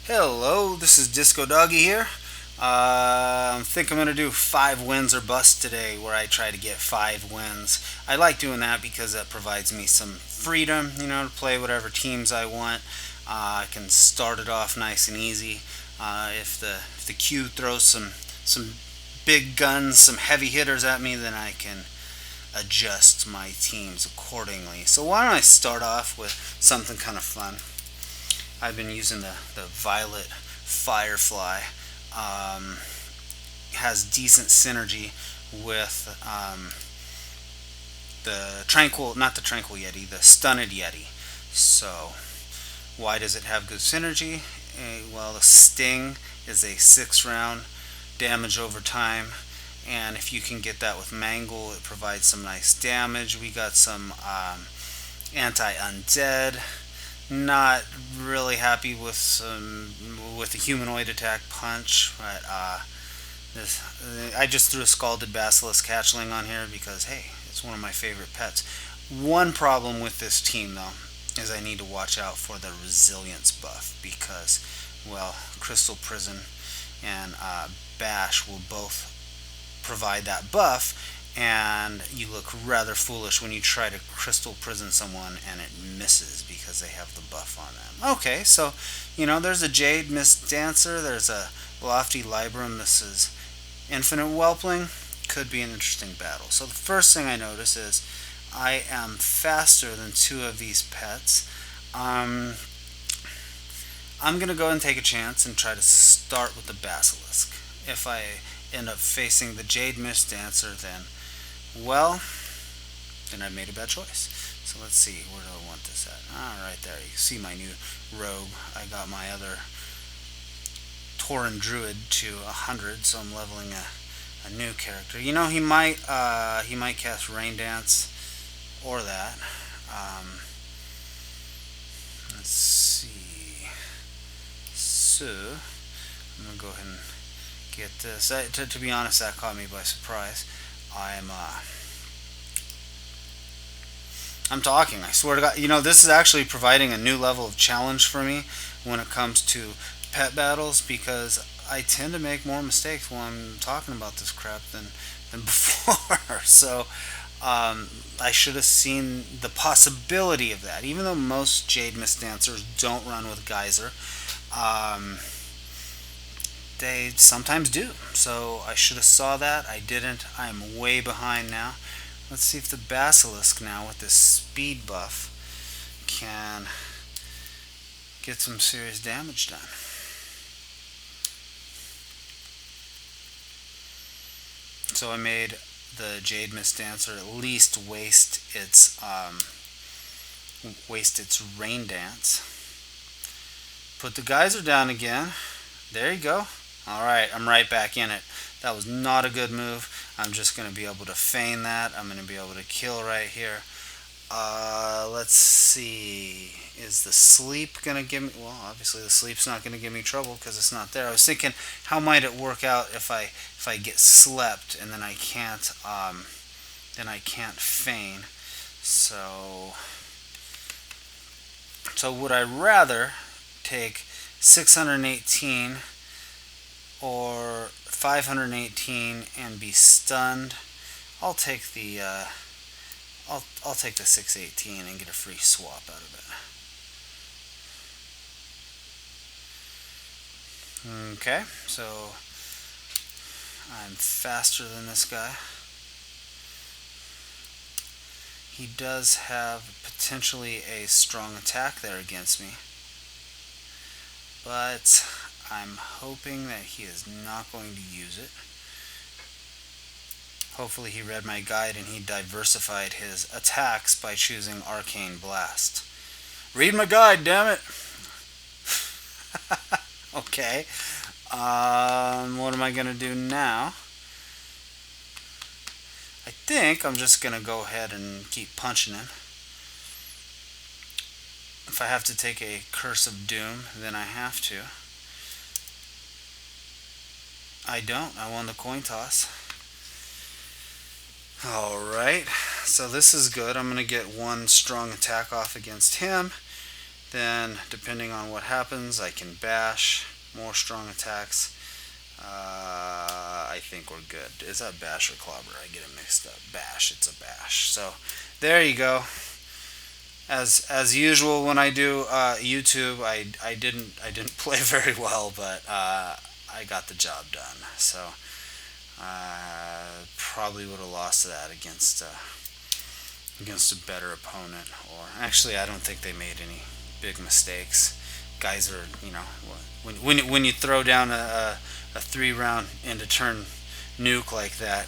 Hello, this is Discodoggy here. I think I'm going to do 5 wins or bust today, where I try to get 5 wins. I like doing that because that provides me some freedom, to play whatever teams I want. I can start it off nice and easy. If the queue throws some big guns, some heavy hitters at me, then I can adjust my teams accordingly. So why don't I start off with something kind of fun? I've been using the Violet Firefly. Um, has decent synergy with not the Tranquil Yeti, the Stunted Yeti. So, why does it have good synergy? Well, the Sting is a 6 round damage over time, and if you can get that with Mangle, it provides some nice damage. We got some anti-undead. Not really happy with the humanoid attack punch, but I just threw a Scalded Basilisk Hatchling on here because hey, it's one of my favorite pets. One problem with this team though is I need to watch out for the resilience buff because, well, Crystal Prison and Bash will both provide that buff, and you look rather foolish when you try to crystal prison someone and it misses because they have the buff on them. Okay, so there's a Jademist Dancer, there's a Lofty Libram, this is Infinite Whelpling. Could be an interesting battle. So the first thing I notice is I am faster than two of these pets. I'm gonna go and take a chance and try to start with the Basilisk. If I end up facing the Jademist Dancer, then I made a bad choice. So let's see, where do I want this at? Right there. You can see my new robe. I got my other Tauren Druid to 100, so I'm leveling a new character. He might cast Rain Dance or that. Let's see. So I'm gonna go ahead and get this. To be honest, that caught me by surprise. I'm talking. I swear to God. This is actually providing a new level of challenge for me when it comes to pet battles because I tend to make more mistakes while I'm talking about this crap than before. So I should have seen the possibility of that. Even though most Jademist dancers don't run with Geyser, they sometimes do. So I should have saw that. I didn't. I'm way behind now. Let's see if the Basilisk now with this speed buff can get some serious damage done. So I made the Jademist Dancer at least waste its rain dance. Put the geyser down again. There you go. Alright, I'm right back in it. That was not a good move. I'm just going to be able to feign that. I'm going to be able to kill right here. Let's see. Is the sleep going to give me... Well, obviously the sleep's not going to give me trouble because it's not there. I was thinking, how might it work out if I get slept and then I can't feign. So would I rather take 618 or 518 and be stunned? I'll take the 618 and get a free swap out of it. Okay, so I'm faster than this guy. He does have potentially a strong attack there against me, but I'm hoping that he is not going to use it. Hopefully he read my guide and he diversified his attacks by choosing Arcane Blast. Read my guide, damn it! Okay. What am I going to do now? I think I'm just going to go ahead and keep punching him. If I have to take a Curse of Doom, then I have to. I don't. I won the coin toss. Alright. So this is good. I'm going to get one strong attack off against him. Then, depending on what happens, I can bash, more strong attacks. I think we're good. Is that bash or clobber? I get it mixed up. Bash, it's a bash. So, there you go. As usual, when I do YouTube, I didn't play very well, but I got the job done. So, probably would have lost that against a better opponent. Or actually, I don't think they made any big mistakes. Guys are, when you throw down a 3-round end of turn nuke like that,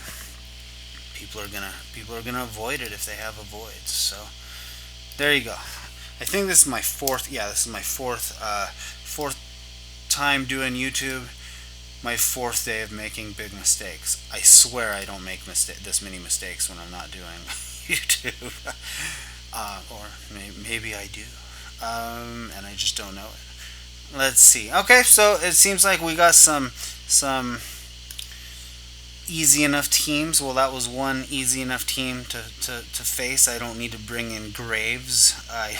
people are gonna avoid it if they have avoids. So there you go. I think this is my fourth. Yeah, this is my fourth time doing YouTube. My fourth day of making big mistakes. I swear I don't make this many mistakes when I'm not doing YouTube, or maybe I do, and I just don't know it. Let's see. Okay, so it seems like we got some easy enough teams. Well, that was one easy enough team to face. I don't need to bring in Graves. I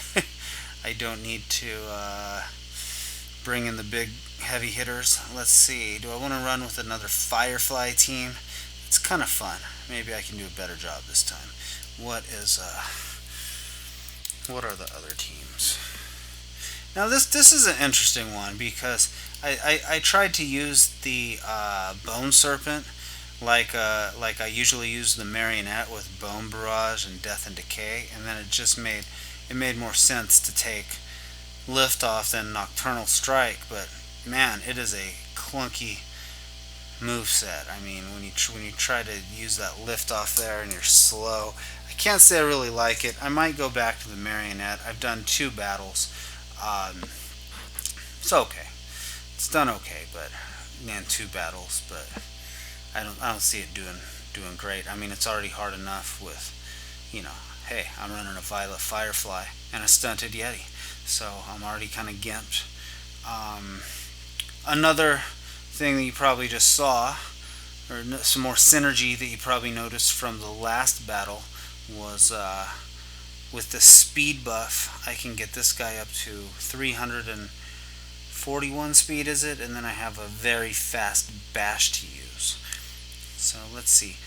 don't need to bring in the big heavy hitters. Let's see. Do I want to run with another Firefly team? It's kind of fun. Maybe I can do a better job this time. What are the other teams? Now this is an interesting one because I tried to use the Bone Serpent like I usually use the Marionette with Bone Barrage and Death and Decay, and then it made more sense to take Liftoff than Nocturnal Strike. But man, it is a clunky moveset. I mean, when you try to use that Liftoff there and you're slow, I can't say I really like it. I might go back to the Marionette. I've done 2 battles. It's okay. It's done okay, but man, 2 battles, but I don't see it doing great. I mean, it's already hard enough with, hey, I'm running a Violet Firefly and a Stunted Yeti, so I'm already kind of gimped. Another thing that you probably just saw, or some more synergy that you probably noticed from the last battle, was with the speed buff, I can get this guy up to 341 speed, is it? And then I have a very fast bash to use. So let's see.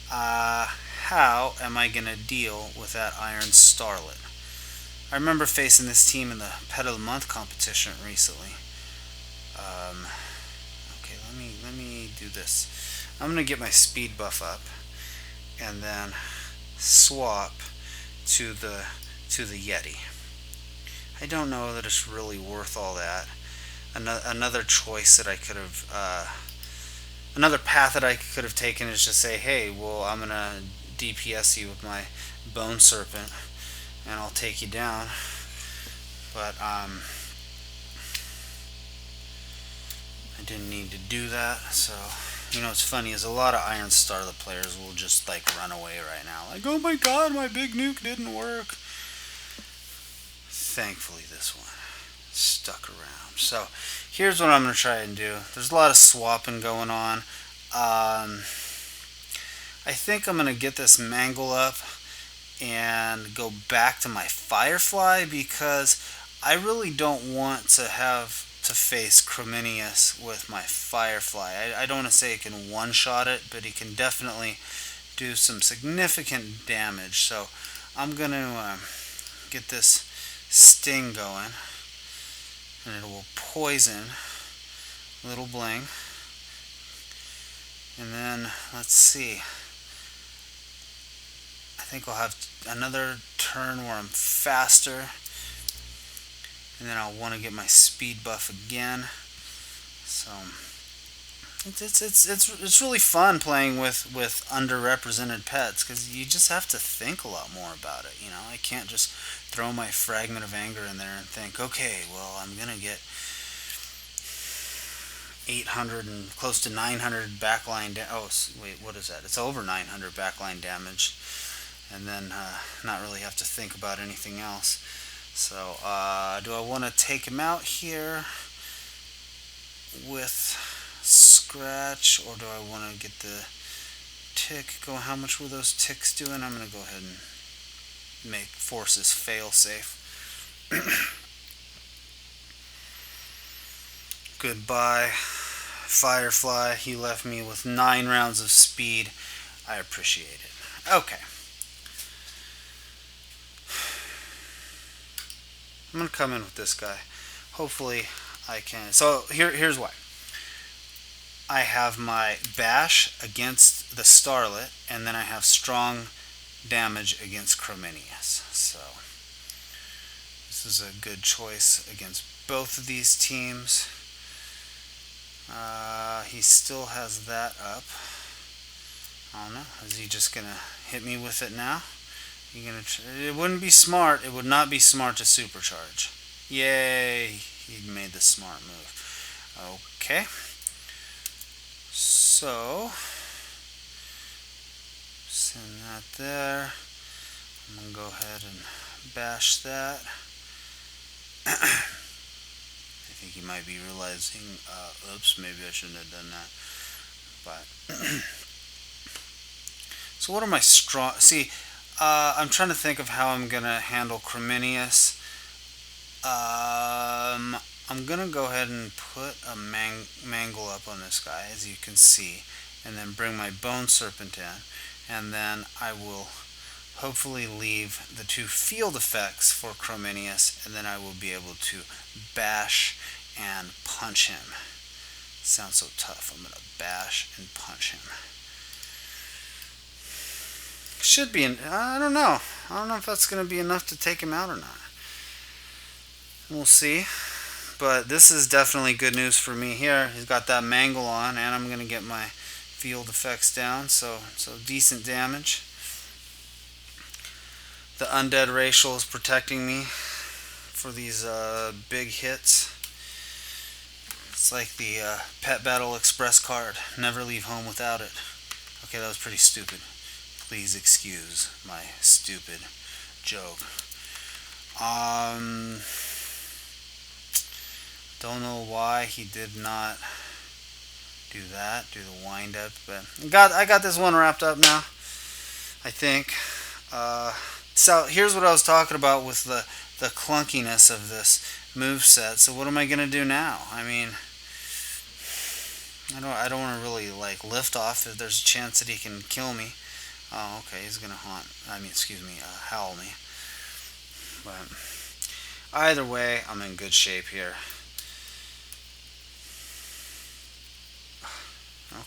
How am I going to deal with that Iron Starlet? I remember facing this team in the Pet of the Month competition recently. Okay, let me do this. I'm going to get my speed buff up and then swap to the Yeti. I don't know that it's really worth all that. Another choice that I could have, another path that I could have taken is just say, hey, well, I'm gonna DPS you with my Bone Serpent, and I'll take you down. But I didn't need to do that. So what's funny is a lot of Iron Starlet players will just like run away right now, like, oh my god, my big nuke didn't work. Thankfully, this one stuck around. So here's what I'm going to try and do. There's a lot of swapping going on. I think I'm going to get this Mangle up and go back to my Firefly because I really don't want to have to face Chrominius with my Firefly. I don't want to say it can one-shot it, but he can definitely do some significant damage. So I'm going to get this Sting going, and it will poison little Bling. And then let's see, I think I'll have another turn where I'm faster, and then I'll want to get my speed buff again. So it's really fun playing with underrepresented pets because you just have to think a lot more about it. I can't just throw my Fragment of Anger in there and think, okay, well, I'm gonna get 800 and close to 900 backline oh wait, what is that? It's over 900 backline damage, and then not really have to think about anything else. So do I want to take him out here with Scratch, or do I want to get the tick going? How much were those ticks doing? I'm going to go ahead and make forces fail safe. Goodbye, Firefly. He left me with 9 rounds of speed. I appreciate it. Okay. I'm going to come in with this guy. Hopefully I can. So here's why. I have my bash against the Starlette, and then I have strong damage against Chrominius. So this is a good choice against both of these teams. He still has that up. I don't know. Is he just gonna hit me with it now? It wouldn't be smart. It would not be smart to supercharge. Yay! He made the smart move. Okay. So send that there. I'm gonna go ahead and bash that. I think he might be realizing, oops, maybe I shouldn't have done that. But so what are my strong? See, I'm trying to think of how I'm gonna handle Chrominius. I'm gonna go ahead and put a mangle up on this guy, as you can see, and then bring my bone serpent in, and then I will hopefully leave the 2 field effects for Chrominius, and then I will be able to bash and punch him. Sounds so tough. I'm gonna bash and punch him. Should be. I don't know. I don't know if that's gonna be enough to take him out or not. We'll see. But this is definitely good news for me here. He's got that mangle on, and I'm gonna get my field effects down. So decent damage. The undead racial is protecting me for these big hits. It's like the Pet Battle Express card. Never leave home without it. Okay, that was pretty stupid. Please excuse my stupid joke. Don't know why he did not do that, do the wind up, but I got this one wrapped up now, I think. So here's what I was talking about with the clunkiness of this moveset. So what am I gonna do now? I mean, I don't want to really like lift off if there's a chance that he can kill me. Oh, okay, he's gonna howl me. But either way, I'm in good shape here.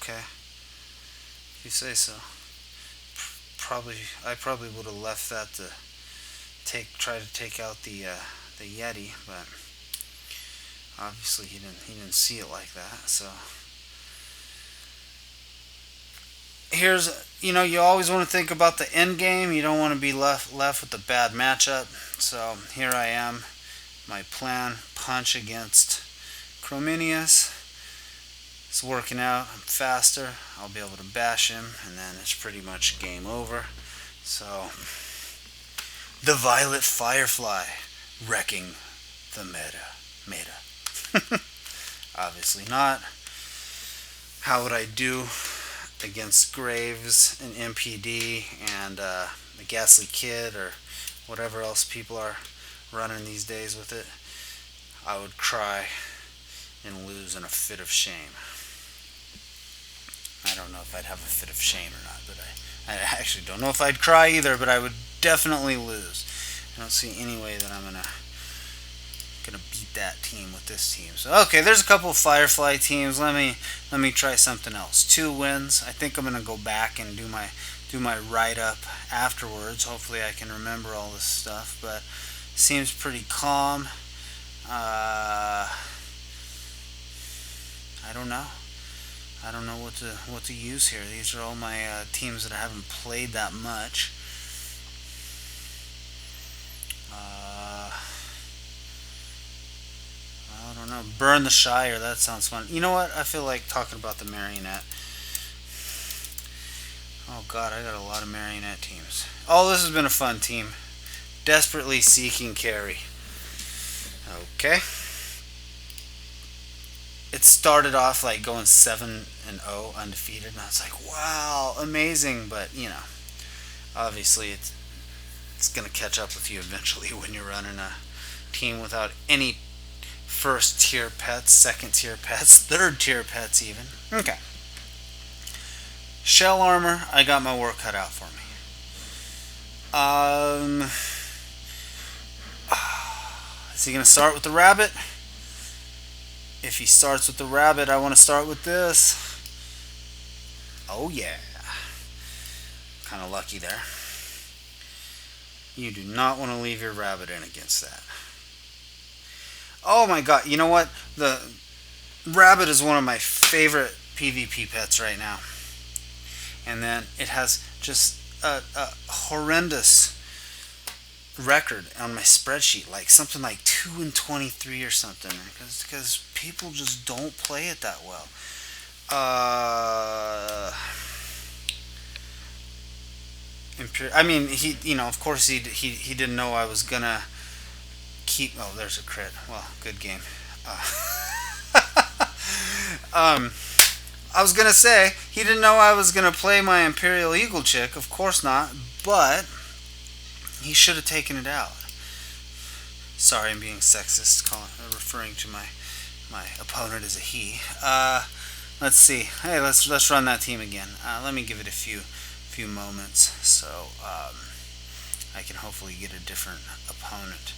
Okay, if you say so. I probably would have left that to try to take out the Yeti, but obviously he didn't see it like that. So here's, you always want to think about the end game. You don't want to be left with a bad matchup. So here I am. My plan: punch against Chrominius. It's working out. I'm faster. I'll be able to bash him, and then it's pretty much game over. So the Violet Firefly wrecking the meta. Obviously not. How would I do against Graves and MPD and the Ghastly Kid or whatever else people are running these days with it? I would cry and lose in a fit of shame. I don't know if I'd have a fit of shame or not, but I actually don't know if I'd cry either, but I would definitely lose. I don't see any way that I'm gonna beat that team with this team. So okay, there's a couple of Firefly teams. Let me try something else. 2 wins. I think I'm gonna go back and do my write up afterwards. Hopefully I can remember all this stuff, but it seems pretty calm. I don't know. I don't know what to use here. These are all my teams that I haven't played that much. I don't know. Burn the Shire. That sounds fun. You know what? I feel like talking about the Marionette. Oh God, I got a lot of Marionette teams. Oh, this has been a fun team. Desperately seeking carry. Okay. It started off like going 7-0 undefeated, and I was like, wow, amazing. But obviously it's gonna catch up with you eventually when you're running a team without any first tier pets, second tier pets, third tier pets even. Okay. Shell armor, I got my work cut out for me. Is he going to start with the rabbit? If he starts with the rabbit, I want to start with this. Oh yeah. Kind of lucky there. You do not want to leave your rabbit in against that. Oh my god, you know what? The rabbit is one of my favorite PvP pets right now. And then it has just a horrendous record on my spreadsheet, like something like 2-23 or something, because people just don't play it that well. I mean, he, you know, of course he didn't know I was gonna keep. Oh, there's a crit. Well, good game. I was gonna say he didn't know I was gonna play my Imperial Eagle chick. Of course not, but he should have taken it out. Sorry, I'm being sexist, referring to my opponent as a he. Let's see. Hey, let's run that team again. Let me give it a few moments so I can hopefully get a different opponent.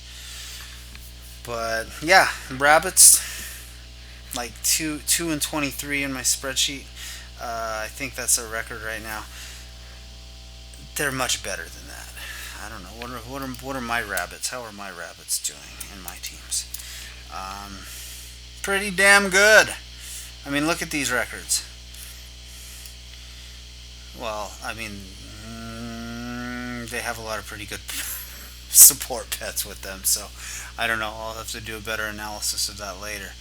But yeah, rabbits, like 2-23 in my spreadsheet. I think that's a record right now. They're much better than that. I don't know. What are my rabbits? How are my rabbits doing in my teams? Pretty damn good. I mean, look at these records. Well, I mean, they have a lot of pretty good support pets with them, so I don't know. I'll have to do a better analysis of that later.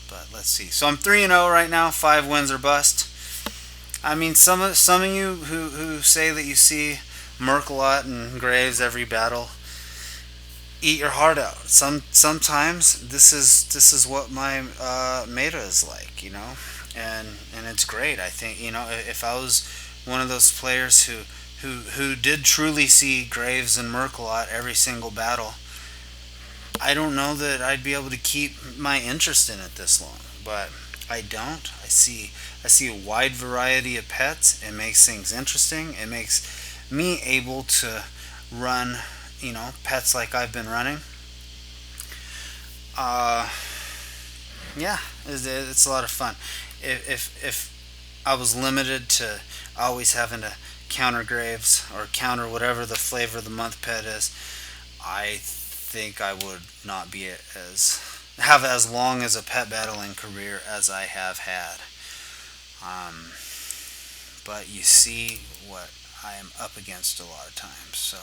But let's see. So I'm 3-0 right now. 5 wins or bust. I mean, some of you who say that you see Merc-a-lot and Graves every battle, eat your heart out. Sometimes this is what my meta is like, you know, and it's great. I think, you know, if I was one of those players who did truly see Graves and Merc-a-lot every single battle, I don't know that I'd be able to keep my interest in it this long, but I don't. I see a wide variety of pets. It makes things interesting. It makes me able to run, you know, pets like I've been running. Yeah, it's a lot of fun. If I was limited to always having to counter Graves or counter whatever the flavor of the month pet is, I think I would not be have as long as a pet battling career as I have had. But you see what I am up against a lot of times.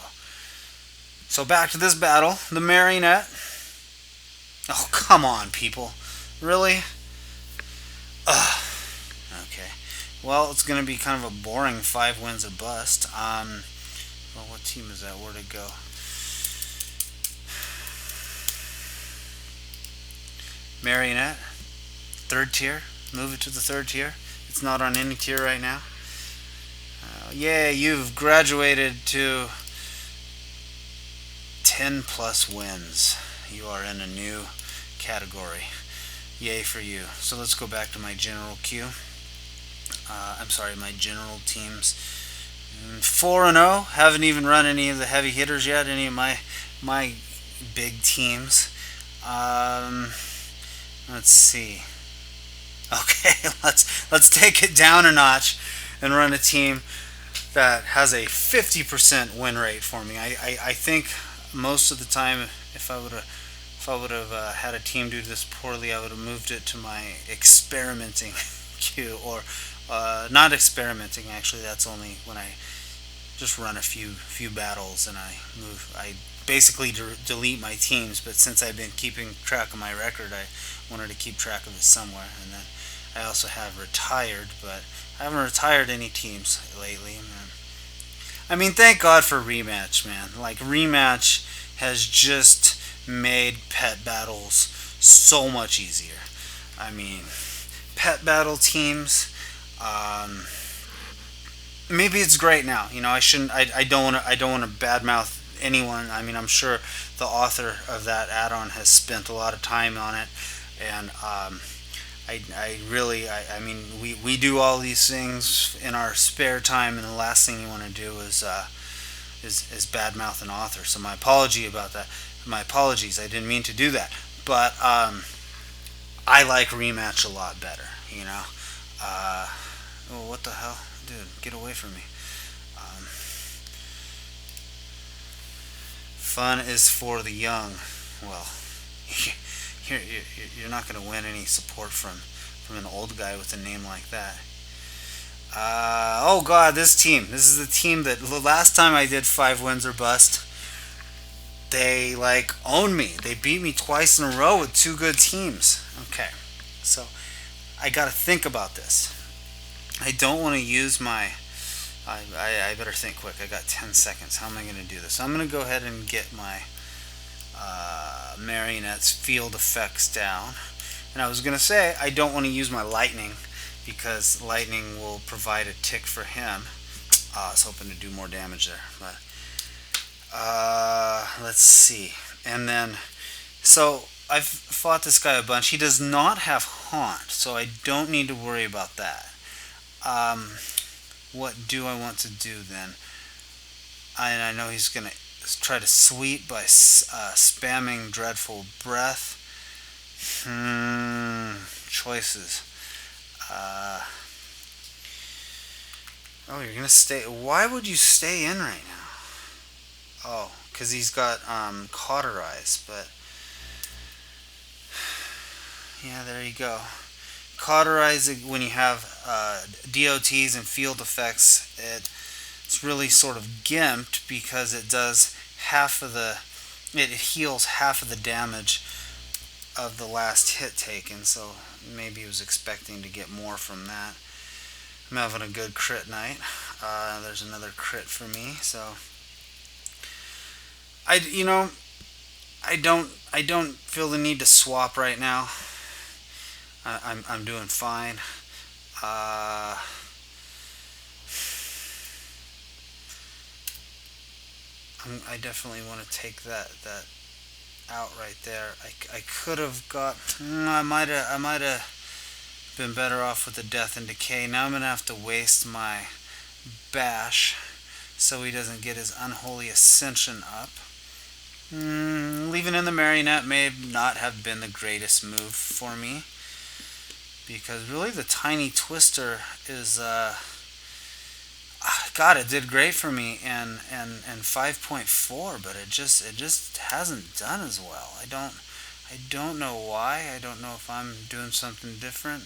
So back to this battle, the Marionette. Oh, come on, people. Really? Ugh. Okay. Well, it's going to be kind of a boring 5 wins or bust. Well, what team is that? Where'd it go? Marionette. 3rd tier. Move it to the 3rd tier. It's not on any tier right now. Yeah, you've graduated to 10 plus wins. You are in a new category. Yay for you. So let's go back to my general queue. My general teams. 4-0. Haven't even run any of the heavy hitters yet. Any of my big teams. Let's see. Okay, let's take it down a notch and run a team that has a 50% win rate for me. I think most of the time, if I would have had a team do this poorly, I would have moved it to my experimenting queue, or not experimenting. Actually, that's only when I just run a few battles and I basically delete my teams. But since I've been keeping track of my record, I wanted to keep track of it somewhere. And then I also have retired, but I haven't retired any teams lately. I mean, thank God for Rematch, man. Like, Rematch has just made pet battles so much easier. I mean, pet battle teams, maybe it's great now. You know, I don't want to badmouth anyone. I mean, I'm sure the author of that add-on has spent a lot of time on it. And I really, I mean, we do all these things in our spare time, and the last thing you want to do is badmouth an author. So my apology about that. My apologies. I didn't mean to do that. But I like rematch a lot better. You know. Oh, what the hell, dude? Get away from me. Fun is for the young. Well, you're not going to win any support from an old guy with a name like that. Oh god, this team. This is the team that the last time I did 5 wins or bust, they like owned me. They beat me twice in a row with two good teams. Okay, so I got to think about this. I don't want to use my. I better think quick. I got 10 seconds. How am I going to do this? I'm going to go ahead and get my Marionette's field effects down. And I was going to say I don't want to use my lightning because lightning will provide a tick for him. I was hoping to do more damage there. But let's see. And then, so I've fought this guy a bunch. He does not have Haunt, so I don't need to worry about that. What do I want to do then? I know he's going to try to sweep by spamming Dreadful Breath. Choices. Oh, you're going to stay. Why would you stay in right now? Oh, because he's got Cauterize, but yeah, there you go. Cauterize, when you have DOTs and field effects, it's really sort of gimped because it does it heals half of the damage of the last hit taken, so maybe he was expecting to get more from that. I'm having a good crit night. There's another crit for me, so I don't feel the need to swap right now. I'm doing fine. I definitely want to take that out right there. I could have got. I might have been better off with the Death and Decay. Now I'm gonna have to waste my bash so he doesn't get his Unholy Ascension up. Leaving in the Marionette may not have been the greatest move for me, because really the Tiny Twister is God, it did great for me in 5.4, but it just hasn't done as well. I don't know why. I don't know if I'm doing something different.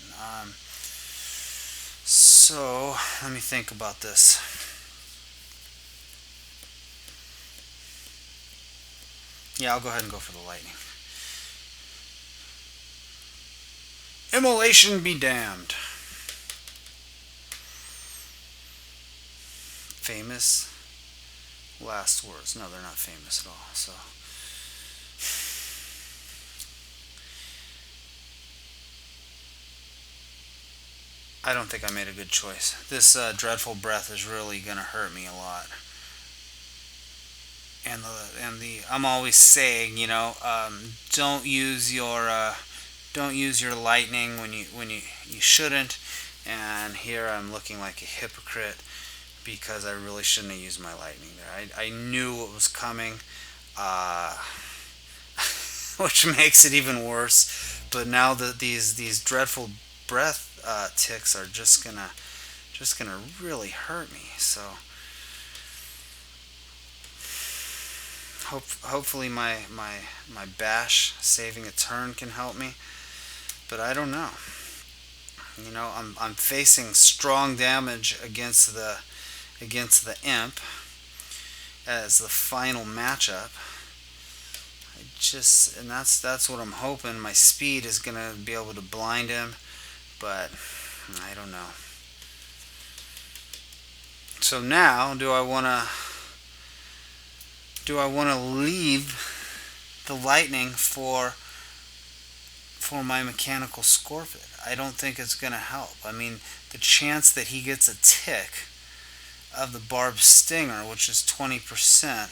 So let me think about this. Yeah, I'll go ahead and go for the lightning. Immolation be damned. Famous last words. No, they're not famous at all. So I don't think I made a good choice. This Dreadful Breath is really gonna hurt me a lot. And I'm always saying, don't use your lightning when you shouldn't. And here I'm looking like a hypocrite because I really shouldn't have used my lightning there. I knew what was coming, which makes it even worse. But now that these Dreadful Breath ticks are just gonna really hurt me. So hopefully my bash saving a turn can help me, but I don't know. I'm facing strong damage against the imp as the final matchup. And that's what I'm hoping. My speed is gonna be able to blind him, but I don't know. So now, do I wanna leave the lightning for my mechanical Scorpid? I don't think it's gonna help. I mean, the chance that he gets a tick of the barbed stinger, which is 20%,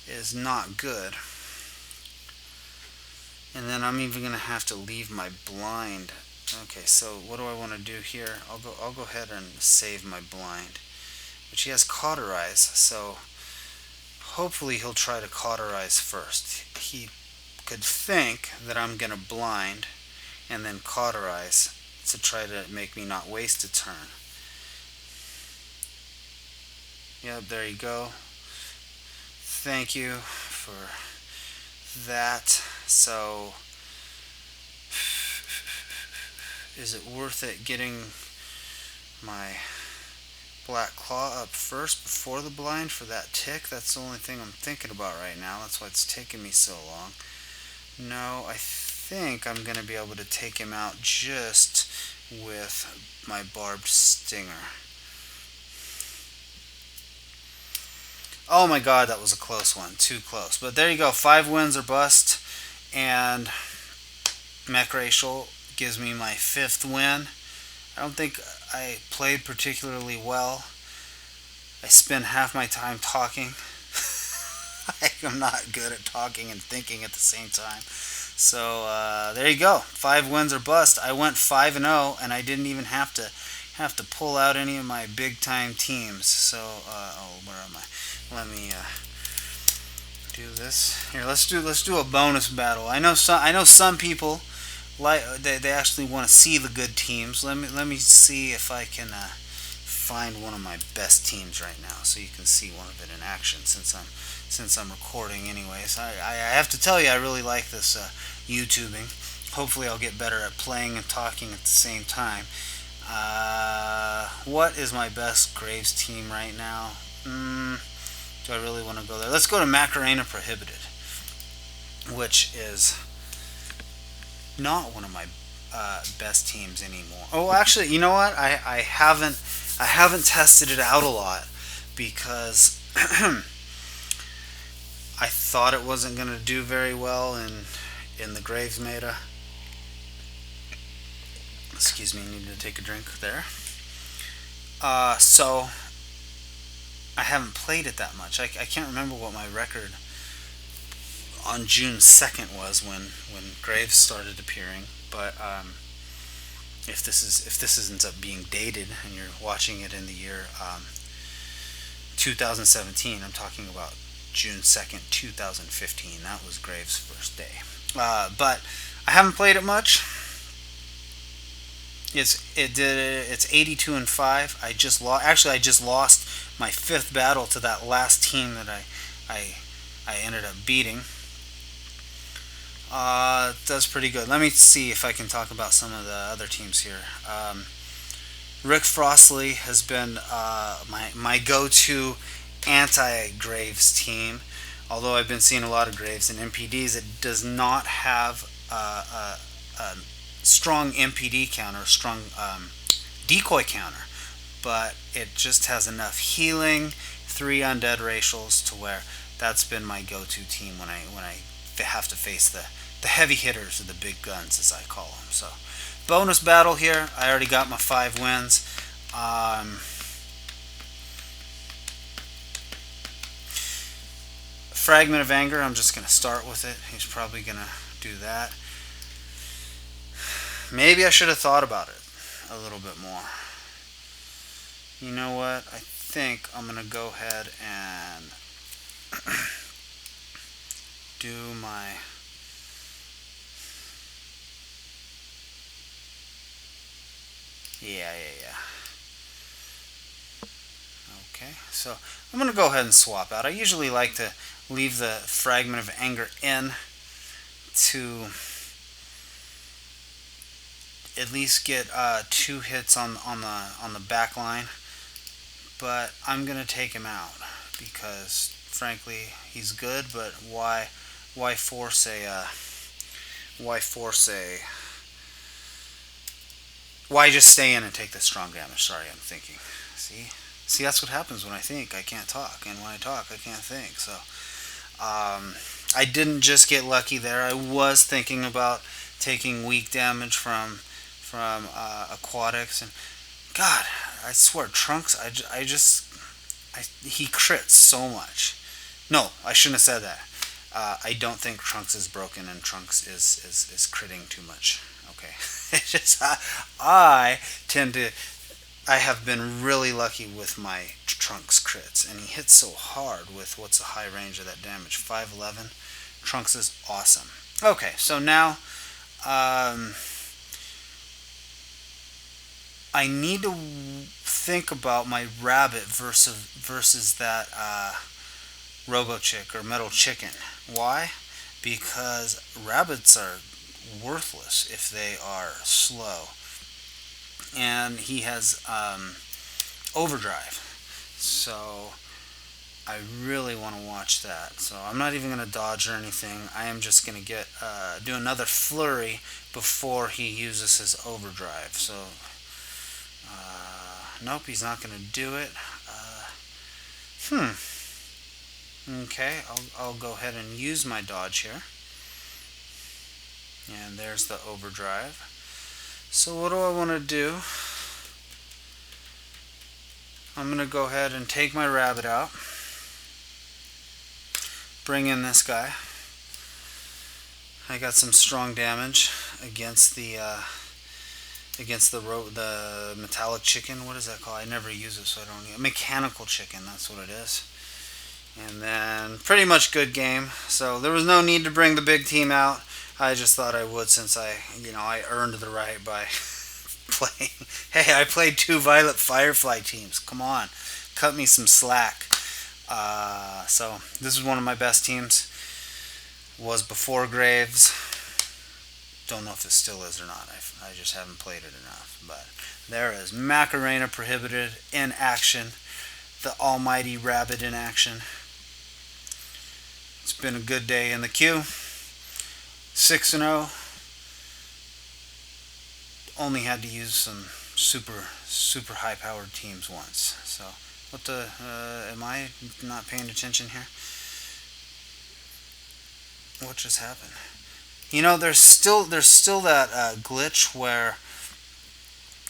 is not good. And then I'm even gonna have to leave my blind. Okay, so what do I want to do here? I'll go ahead and save my blind, which he has cauterize. So hopefully he'll try to cauterize first. He could think that I'm gonna blind and then cauterize to try to make me not waste a turn. Yep, there you go. Thank you for that. So, is it worth it getting my Black Claw up first before the blind for that tick? That's the only thing I'm thinking about right now. That's why it's taking me so long. No, I think I'm going to be able to take him out just with my Barbed Stinger. Oh my god, that was a close one. Too close. But there you go. 5 wins or bust. And Mech Racial gives me my 5th win. I don't think I played particularly well. I spend half my time talking. I'm not good at talking and thinking at the same time. So there you go. 5 wins or bust. I went 5-0, and I didn't even have to pull out any of my big time teams. So where am I? Let me do this here. Let's do a bonus battle. I know some people they actually want to see the good teams. Let me see if I can find one of my best teams right now, so you can see one of it in action. Since I'm recording, anyways, I have to tell you, I really like this YouTubing. Hopefully, I'll get better at playing and talking at the same time. What is my best Graves team right now? Do I really want to go there? Let's go to Macarena Prohibited, which is not one of my best teams anymore. Oh, actually, you know what? I haven't tested it out a lot because I thought it wasn't going to do very well in the Graves meta. Excuse me, I need to take a drink there. So I haven't played it that much. I can't remember what my record on June 2nd was when Graves started appearing. But if this ends up being dated and you're watching it in the year 2017, I'm talking about June 2nd, 2015. That was Graves' first day. But I haven't played it much. It's 82-5. I just lost my 5th battle to that last team that I ended up beating. Does pretty good. Let me see if I can talk about some of the other teams here. Rick Frostley has been my go-to anti-Graves team. Although I've been seeing a lot of Graves and MPDs, it does not have a strong MPD counter, strong decoy counter, but it just has enough healing, 3 undead racials to where that's been my go-to team when I have to face the heavy hitters or the big guns, as I call them. So bonus battle here. I already got my 5 wins. Fragment of Anger, I'm just going to start with it. He's probably going to do that. Maybe I should have thought about it a little bit more. You know what? I think I'm going to go ahead and do my... Yeah. Okay, so I'm going to go ahead and swap out. I usually like to leave the Fragment of Anger in to at least get 2 hits on the back line, but I'm going to take him out because frankly he's good, but why force why just stay in and take the strong damage? Sorry, I'm thinking. See, that's what happens when I think. I can't talk, and when I talk, I can't think. So, I didn't just get lucky there. I was thinking about taking weak damage from aquatics, and God, I swear, Trunks. He crits so much. No, I shouldn't have said that. I don't think Trunks is broken and Trunks is critting too much. Okay. It's just I tend to I have been really lucky with my Trunks crits, and he hits so hard with what's the high range of that damage? 511. Trunks is awesome. Okay, so now I need to think about my rabbit versus that Robo Chick or Metal Chicken. Why? Because rabbits are worthless if they are slow, and he has overdrive. So I really want to watch that. So I'm not even going to dodge or anything. I am just going to get do another flurry before he uses his overdrive. So nope, he's not going to do it. Okay, I'll go ahead and use my dodge here. And there's the overdrive. So what do I want to do? I'm going to go ahead and take my rabbit out. Bring in this guy. I got some strong damage against the metallic chicken. What is that called? I never use it, so I don't. Mechanical chicken. That's what it is. And then pretty much good game. So there was no need to bring the big team out. I just thought I would, since I earned the right by playing. Hey, I played 2 Violet Firefly teams. Come on, cut me some slack. So this is one of my best teams. Was before Graves. Don't know if it still is or not. I just haven't played it enough. But there is Macarena Prohibited in action. The almighty rabbit in action. It's been a good day in the queue. 6-0. Only had to use some super high powered teams once. So what the am I not paying attention here? What just happened? You know, there's still that glitch where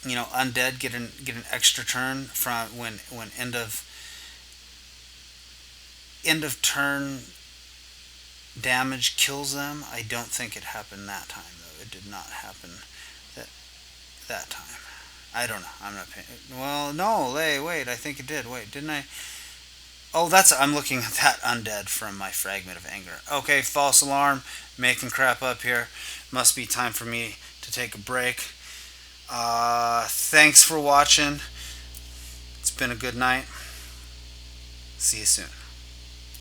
undead get an extra turn from when end of turn damage kills them. I don't think it happened that time though. It did not happen that time. I don't know. I'm not paying. Well, no. Wait. I think it did. Wait, didn't I? Oh, I'm looking at that undead from my Fragment of Anger. Okay, false alarm. Making crap up here. Must be time for me to take a break. Thanks for watching. It's been a good night. See you soon.